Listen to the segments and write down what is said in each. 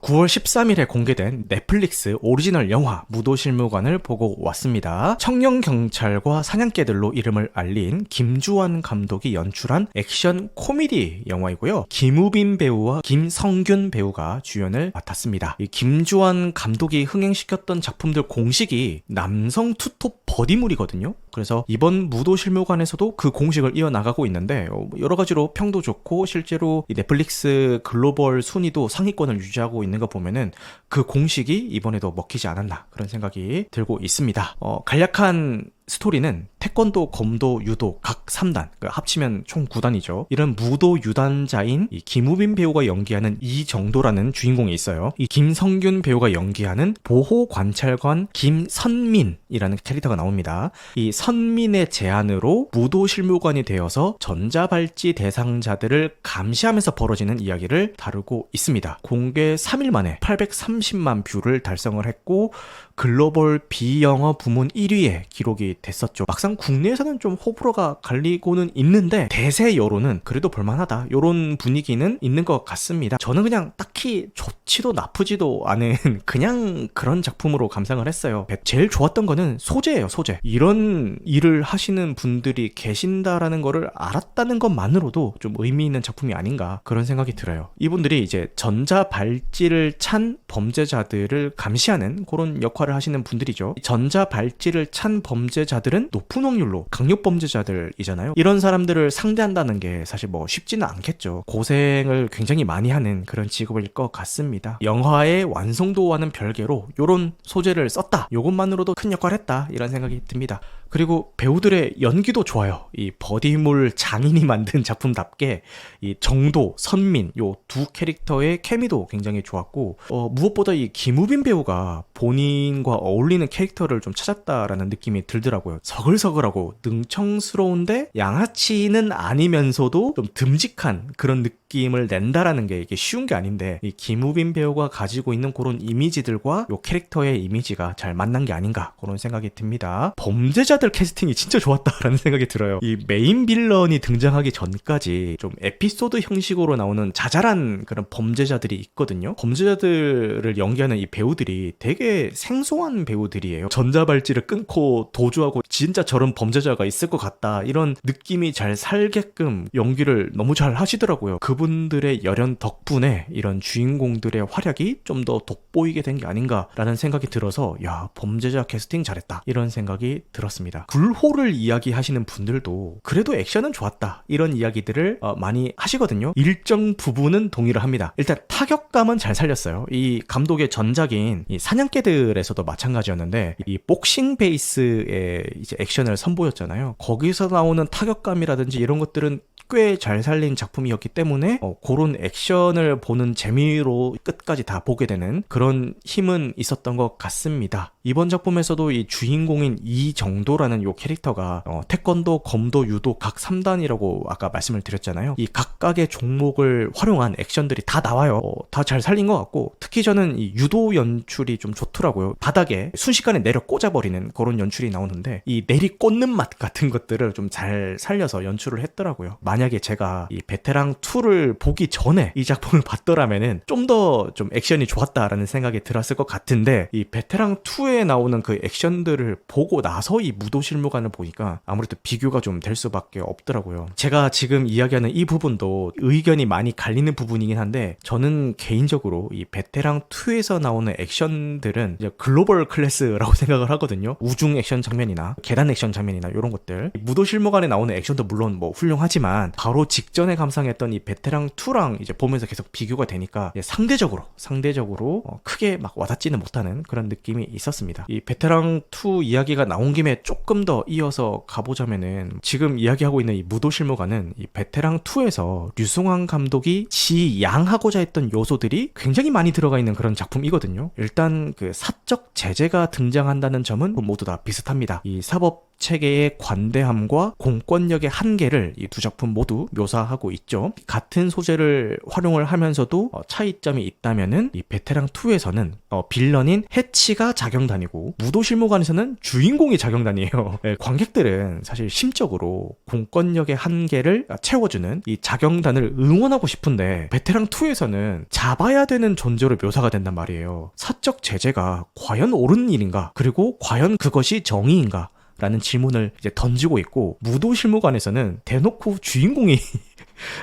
9월 13일에 공개된 넷플릭스 오리지널 영화 무도실무관을 보고 왔습니다. 청년경찰과 사냥개들로 이름을 알린 김주환 감독이 연출한 액션 코미디 영화이고요. 김우빈 배우와 김성균 배우가 주연을 맡았습니다. 이 김주환 감독이 흥행시켰던 작품들 공식이 남성 투톱 버디물이거든요. 그래서 이번 무도실무관에서도 그 공식을 이어나가고 있는데 여러 가지로 평도 좋고 실제로 이 넷플릭스 글로벌 순위도 상위권을 유지하고 있는 거 보면은 그 공식이 이번에도 먹히지 않았나 그런 생각이 들고 있습니다. 간략한 스토리는 태권도, 검도, 유도 각 3단, 합치면 총 9단이죠. 이런 무도 유단자인 이 김우빈 배우가 연기하는 이정도라는 주인공이 있어요. 이 김성균 배우가 연기하는 보호관찰관 김선민이라는 캐릭터가 나옵니다. 이 선민의 제안으로 무도실무관이 되어서 전자발찌 대상자들을 감시하면서 벌어지는 이야기를 다루고 있습니다. 공개 3일 만에 830만 뷰를 달성을 했고 글로벌 비영어 부문 1위의 기록이 됐었죠. 막상 국내에서는 좀 호불호가 갈리고는 있는데 대세 여론은 그래도 볼만하다 이런 분위기는 있는 것 같습니다. 저는 그냥 딱히 좋지도 나쁘지도 않은 그냥 그런 작품으로 감상을 했어요. 제일 좋았던 거는 소재예요. 소재. 이런 일을 하시는 분들이 계신다라는 거를 알았다는 것만으로도 좀 의미 있는 작품이 아닌가 그런 생각이 들어요. 이분들이 이제 전자발찌를 찬 범죄자들을 감시하는 그런 역할을 하시는 분들이죠. 전자발찌를 찬 범죄자들은 높은 확률로 강력범죄자들이잖아요. 이런 사람들을 상대한다는 게 사실 뭐 쉽지는 않겠죠. 고생을 굉장히 많이 하는 그런 직업일 것 같습니다. 영화의 완성도와는 별개로 이런 소재를 썼다. 이것만으로도 큰 역할을 했다. 이런 생각이 듭니다. 그리고 배우들의 연기도 좋아요. 이 버디물 장인이 만든 작품답게 이 정도, 선민 요 두 캐릭터의 케미도 굉장히 좋았고 무엇보다 이 김우빈 배우가 본인과 어울리는 캐릭터를 좀 찾았다라는 느낌이 들더라고요. 서글서글하고 능청스러운데 양아치는 아니면서도 좀 듬직한 그런 느낌을 낸다라는 게 이게 쉬운 게 아닌데 이 김우빈 배우가 가지고 있는 그런 이미지들과 요 캐릭터의 이미지가 잘 만난 게 아닌가 그런 생각이 듭니다. 범죄자들 캐스팅이 진짜 좋았다라는 생각이 들어요. 이 메인 빌런이 등장하기 전까지 좀 에피소드 형식으로 나오는 자잘한 그런 범죄자들이 있거든요. 범죄자들을 연기하는 이 배우들이 되게 생소한 배우들이에요. 전자발찌를 끊고 도주하고 진짜 저런 범죄자가 있을 것 같다 이런 느낌이 잘 살게끔 연기를 너무 잘 하시더라고요. 그분들의 열연 덕분에 이런 주인공들의 활약이 좀 더 돋보이게 된 게 아닌가라는 생각이 들어서 야 범죄자 캐스팅 잘했다 이런 생각이 들었습니다. 불호를 이야기하시는 분들도 그래도 액션은 좋았다 이런 이야기들을 많이 하시거든요. 일정 부분은 동의를 합니다. 일단 타격감은 잘 살렸어요. 이 감독의 전작인 이 사냥개들에서도 마찬가지였는데 이 복싱 베이스의 이제 액션을 선보였잖아요. 거기서 나오는 타격감이라든지 이런 것들은 꽤 잘 살린 작품이었기 때문에 그런 액션을 보는 재미로 끝까지 다 보게 되는 그런 힘은 있었던 것 같습니다. 이번 작품에서도 이 주인공인 이정도라는 요 캐릭터가 태권도, 검도, 유도 각 3단이라고 아까 말씀을 드렸잖아요. 이 각각의 종목을 활용한 액션들이 다 나와요. 다 잘 살린 것 같고 특히 저는 이 유도 연출이 좀 좋더라고요. 바닥에 순식간에 내려 꽂아버리는 그런 연출이 나오는데 이 내리 꽂는 맛 같은 것들을 좀 잘 살려서 연출을 했더라고요. 만약에 제가 이 베테랑 2를 보기 전에 이 작품을 봤더라면은 좀 더 좀 액션이 좋았다라는 생각이 들었을 것 같은데 이 베테랑 2에 나오는 그 액션들을 보고 나서 이 무도실무관을 보니까 아무래도 비교가 좀 될 수밖에 없더라고요. 제가 지금 이야기하는 이 부분도 의견이 많이 갈리는 부분이긴 한데 저는 개인적으로 이 베테랑 2에서 나오는 액션들은 이제 글로벌 클래스라고 생각을 하거든요. 우중 액션 장면이나 계단 액션 장면이나 이런 것들 무도실무관에 나오는 액션도 물론 뭐 훌륭하지만 바로 직전에 감상했던 이 베테랑 2랑 이제 보면서 계속 비교가 되니까 상대적으로 크게 막 와닿지는 못하는 그런 느낌이 있었습니다. 이 베테랑 2 이야기가 나온 김에 조금 더 이어서 가보자면은 지금 이야기하고 있는 이 무도실무관은 이 베테랑 2에서 류승환 감독이 지양하고자 했던 요소들이 굉장히 많이 들어가 있는 그런 작품이거든요. 일단 그 사적 제재가 등장한다는 점은 모두 다 비슷합니다. 이 사법 체계의 관대함과 공권력의 한계를 이 두 작품 모두 묘사하고 있죠. 같은 소재를 활용을 하면서도 차이점이 있다면은 이 베테랑 2에서는 빌런인 해치가 자경단이고 무도실무관에서는 주인공이 자경단이에요. 네, 관객들은 사실 심적으로 공권력의 한계를 채워주는 이 자경단을 응원하고 싶은데 베테랑 2에서는 잡아야 되는 존재로 묘사가 된단 말이에요. 사적 제재가 과연 옳은 일인가? 그리고 과연 그것이 정의인가? 라는 질문을 이제 던지고 있고, 무도실무관에서는 대놓고 주인공이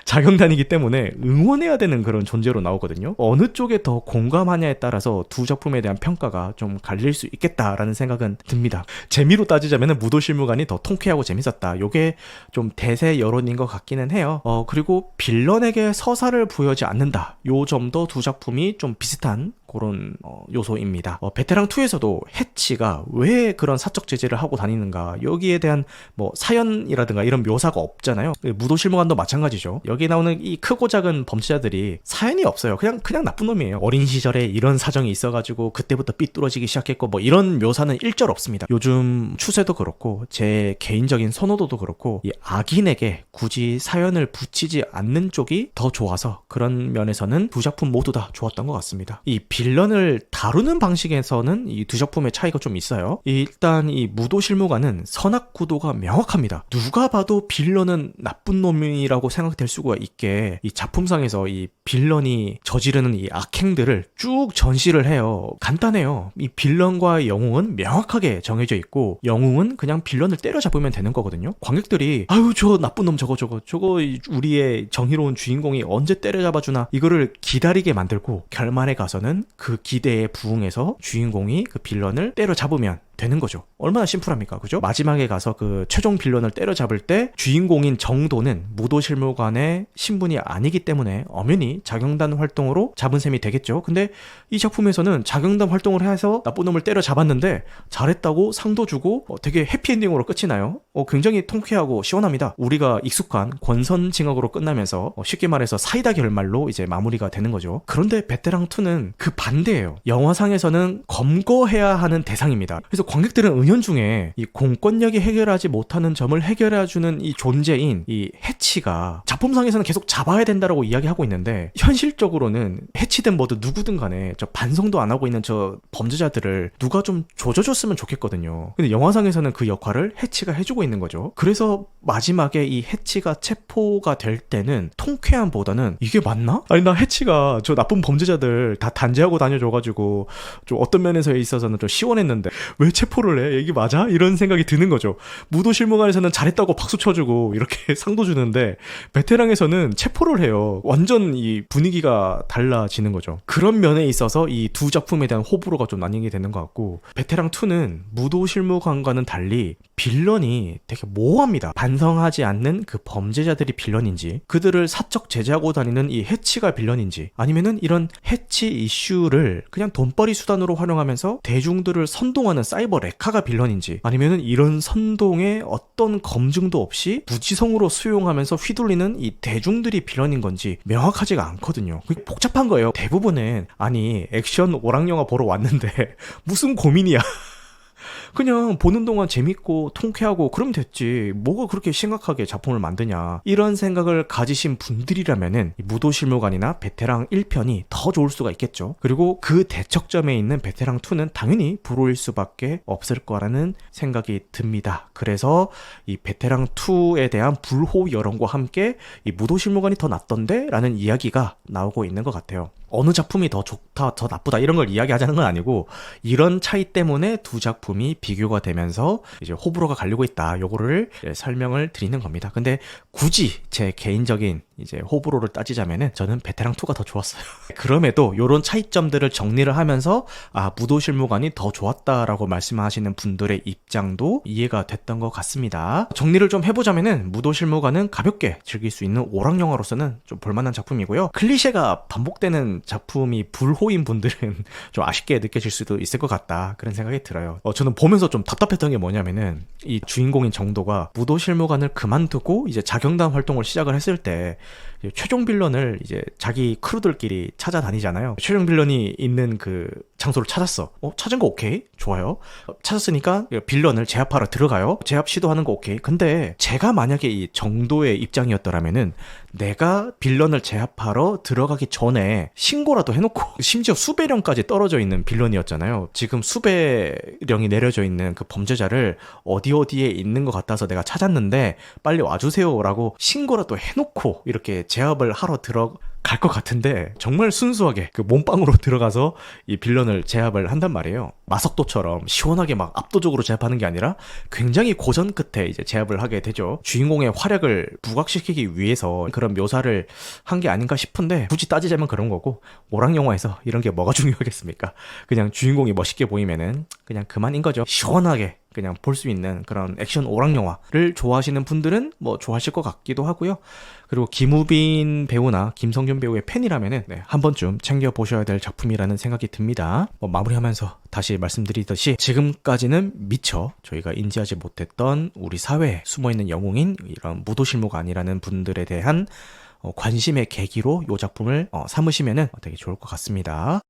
자경단이기 때문에 응원해야 되는 그런 존재로 나오거든요. 어느 쪽에 더 공감하냐에 따라서 두 작품에 대한 평가가 좀 갈릴 수 있겠다라는 생각은 듭니다. 재미로 따지자면 무도실무관이 더 통쾌하고 재밌었다. 요게 좀 대세 여론인 것 같기는 해요. 그리고 빌런에게 서사를 부여하지 않는다. 요 점도 두 작품이 좀 비슷한 그런 요소입니다. 베테랑 2에서도 해치가 왜 그런 사적 제재를 하고 다니는가, 여기에 대한 뭐 사연이라든가 이런 묘사가 없잖아요. 무도실무관도 마찬가지죠. 여기 나오는 이 크고 작은 범죄자들이 사연이 없어요. 그냥 나쁜 놈이에요. 어린 시절에 이런 사정이 있어가지고 그때부터 삐뚤어지기 시작했고 뭐 이런 묘사는 일절 없습니다. 요즘 추세도 그렇고 제 개인적인 선호도도 그렇고 이 악인에게 굳이 사연을 붙이지 않는 쪽이 더 좋아서 그런 면에서는 두 작품 모두 다 좋았던 것 같습니다. 이 빌런을 다루는 방식에서는 이 두 작품의 차이가 좀 있어요. 일단 이 무도실무관은 선악 구도가 명확합니다. 누가 봐도 빌런은 나쁜 놈이라고 생각될 수가 있게 이 작품상에서 이 빌런이 저지르는 이 악행들을 쭉 전시를 해요. 간단해요. 이 빌런과의 영웅은 명확하게 정해져 있고 영웅은 그냥 빌런을 때려잡으면 되는 거거든요. 관객들이 아유 저 나쁜 놈 저거 우리의 정의로운 주인공이 언제 때려잡아주나 이거를 기다리게 만들고 결말에 가서는 그 기대에 부응해서 주인공이 그 빌런을 때려잡으면 되는 거죠. 얼마나 심플합니까? 그죠? 마지막에 가서 그 최종 빌런을 때려잡을 때 주인공인 정도는 무도실무관의 신분이 아니기 때문에 엄연히 자경단 활동으로 잡은 셈이 되겠죠. 근데 이 작품에서는 자경단 활동을 해서 나쁜 놈을 때려잡았는데 잘했다고 상도 주고 되게 해피엔딩으로 끝이 나요. 굉장히 통쾌하고 시원합니다. 우리가 익숙한 권선징악으로 끝나면서 쉽게 말해서 사이다 결말로 이제 마무리가 되는 거죠. 그런데 베테랑 2는 그 반대예요. 영화상에서는 검거해야 하는 대상입니다. 그래서 관객들은 은연중에 이 공권력이 해결하지 못하는 점을 해결해주는 이 존재인 이 해치가 작품상에서는 계속 잡아야 된다라고 이야기하고 있는데 현실적으로는 해치든 뭐든 누구든 간에 저 반성도 안 하고 있는 저 범죄자들을 누가 좀 조져줬으면 좋겠거든요. 근데 영화상에서는 그 역할을 해치가 해주고 있는 거죠. 그래서 마지막에 이 해치가 체포가 될 때는 통쾌함보다는 이게 맞나? 아니 나 해치가 저 나쁜 범죄자들 다 단죄하고 다녀줘가지고 좀 어떤 면에서 있어서는 좀 시원했는데 왜 체포를 해? 이게 맞아? 이런 생각이 드는 거죠. 무도실무관에서는 잘했다고 박수 쳐주고 이렇게 상도 주는데 베테랑에서는 체포를 해요. 완전 이 분위기가 달라지는 거죠. 그런 면에 있어서 이 두 작품에 대한 호불호가 좀 나뉘게 되는 것 같고, 베테랑 2는 무도실무관과는 달리 빌런이 되게 모호합니다. 반성하지 않는 그 범죄자들이 빌런인지, 그들을 사적 제재하고 다니는 이 해치가 빌런인지, 아니면은 이런 해치 이슈를 그냥 돈벌이 수단으로 활용하면서 대중들을 선동하는 사이버 레카가 빌런인지, 아니면은 이런 선동에 어떤 검증도 없이 무지성으로 수용하면서 휘둘리는 이 대중들이 빌런인 건지 명확하지가 않거든요. 그게 복잡한 거예요. 대부분은 아니 액션 오락영화 보러 왔는데 무슨 고민이야. 그냥 보는 동안 재밌고 통쾌하고 그러면 됐지 뭐가 그렇게 심각하게 작품을 만드냐, 이런 생각을 가지신 분들이라면은 무도실무관이나 베테랑 1편이 더 좋을 수가 있겠죠. 그리고 그 대척점에 있는 베테랑 2는 당연히 불호일 수밖에 없을 거라는 생각이 듭니다. 그래서 이 베테랑 2에 대한 불호 여론과 함께 이 무도실무관이 더 낫던데? 라는 이야기가 나오고 있는 것 같아요. 어느 작품이 더 좋다, 더 나쁘다 이런 걸 이야기하자는 건 아니고 이런 차이 때문에 두 작품이 비교가 되면서 이제 호불호가 갈리고 있다. 요거를 설명을 드리는 겁니다. 근데 굳이 제 개인적인 이제 호불호를 따지자면은 저는 베테랑 2가 더 좋았어요. 그럼에도 요런 차이점들을 정리를 하면서 무도실무관이 더 좋았다라고 말씀하시는 분들의 입장도 이해가 됐던 것 같습니다. 정리를 좀 해보자면은 무도실무관은 가볍게 즐길 수 있는 오락영화로서는 좀 볼만한 작품이고요. 클리셰가 반복되는 작품이 불호인 분들은 좀 아쉽게 느껴질 수도 있을 것 같다, 그런 생각이 들어요. 저는 보면서 좀 답답했던 게 뭐냐면은 이 주인공인 정도가 무도실무관을 그만두고 이제 자경단 활동을 시작을 했을 때 이제 최종 빌런을 이제 자기 크루들끼리 찾아다니잖아요. 최종 빌런이 있는 그 장소를 찾았어. 찾은 거 오케이? 좋아요. 찾았으니까 빌런을 제압하러 들어가요. 제압 시도하는 거 오케이. 근데 제가 만약에 이 정도의 입장이었더라면은 내가 빌런을 제압하러 들어가기 전에 신고라도 해놓고, 심지어 수배령까지 떨어져 있는 빌런이었잖아요. 지금 수배령이 내려져 있는 그 범죄자를 어디에 있는 것 같아서 내가 찾았는데 빨리 와주세요 라고 신고라도 해놓고 이렇게 제압을 하러 들어갈 것 같은데, 정말 순수하게 그 몸빵으로 들어가서 이 빌런을 제압을 한단 말이에요. 마석도처럼 시원하게 막 압도적으로 제압하는 게 아니라 굉장히 고전 끝에 이제 제압을 하게 되죠. 주인공의 활약을 부각시키기 위해서 그런 묘사를 한 게 아닌가 싶은데, 굳이 따지자면 그런 거고, 오락 영화에서 이런 게 뭐가 중요하겠습니까? 그냥 주인공이 멋있게 보이면은 그냥 그만인 거죠. 시원하게 그냥 볼 수 있는 그런 액션 오락 영화를 좋아하시는 분들은 뭐 좋아하실 것 같기도 하고요. 그리고 김우빈 배우나 김성균 배우의 팬이라면은 한 번쯤 챙겨보셔야 될 작품이라는 생각이 듭니다. 마무리하면서 다시 말씀드리듯이, 지금까지는 미처 저희가 인지하지 못했던 우리 사회에 숨어있는 영웅인 이런 무도실무관이라는 분들에 대한 관심의 계기로 이 작품을 삼으시면 되게 좋을 것 같습니다.